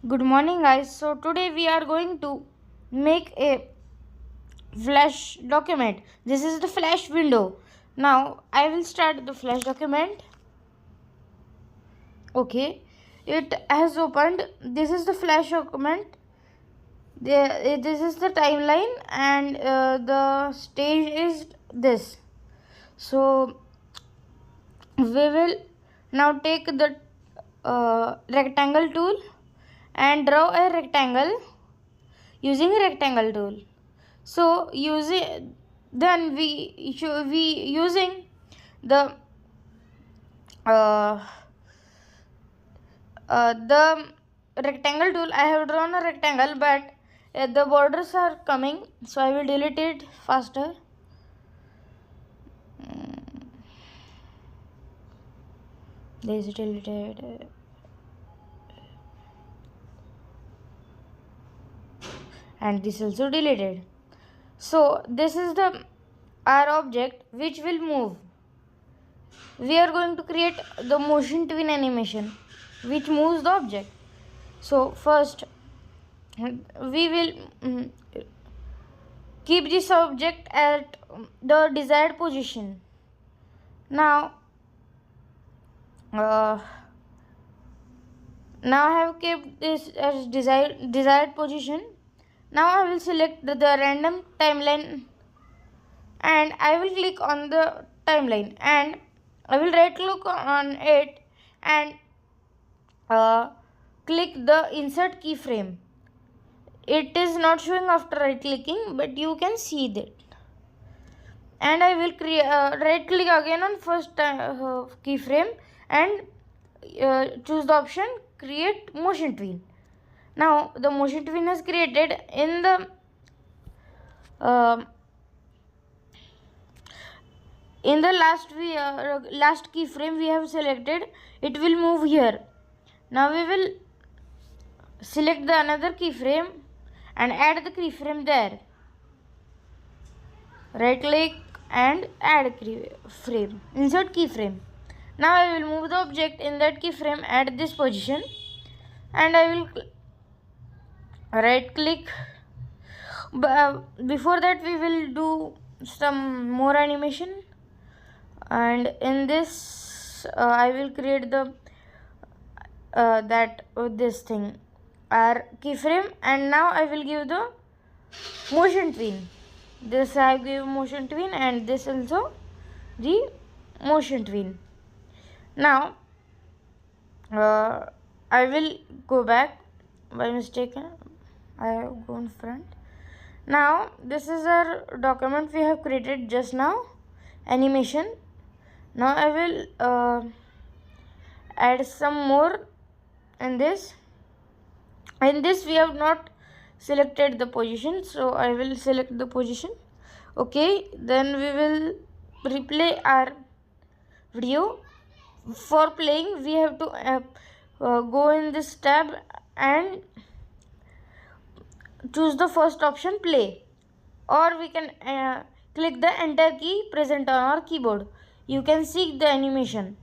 Good morning, guys. So today we are going to make a Flash document. This is the Flash window. Now I will start the Flash document. Okay, it has opened. This is the Flash document. This is the timeline, and the stage is this. So we will now take the rectangle tool and draw a rectangle using a rectangle tool. So using using the uh, the rectangle tool. I have drawn a rectangle, but the borders are coming, so I will delete it faster. This is deleted. And this also deleted. So this is the our object which will move. We are going to create the motion tween animation which moves the object. So first we will keep this object at the desired position. Now I have kept this as desired position. Now I will select the random timeline and I will click on the timeline and I will right click on it and click the insert keyframe. It is not showing after right clicking, but you can see that. And I will right click again on first keyframe and choose the option create motion tween. Now the motion tween is created in the last keyframe we have selected. It will move here. Now we will select the another keyframe and add the keyframe there. Right click and add keyframe. Insert keyframe. Now I will move the object in that keyframe at this position and I will right click. Before that we will do some more animation, and in this I will create the this thing our keyframe, and now I will give the motion tween. This I give motion tween and this also the motion tween. Now I will go back by mistake. I have gone front. Now this is our document we have created just now, animation. Now I will add some more in this. In this we have not selected the position, so I will select the position. Okay, then we will replay our video. For playing we have to go in this tab and choose the first option, play, or we can click the enter key present on our keyboard. You can see the animation.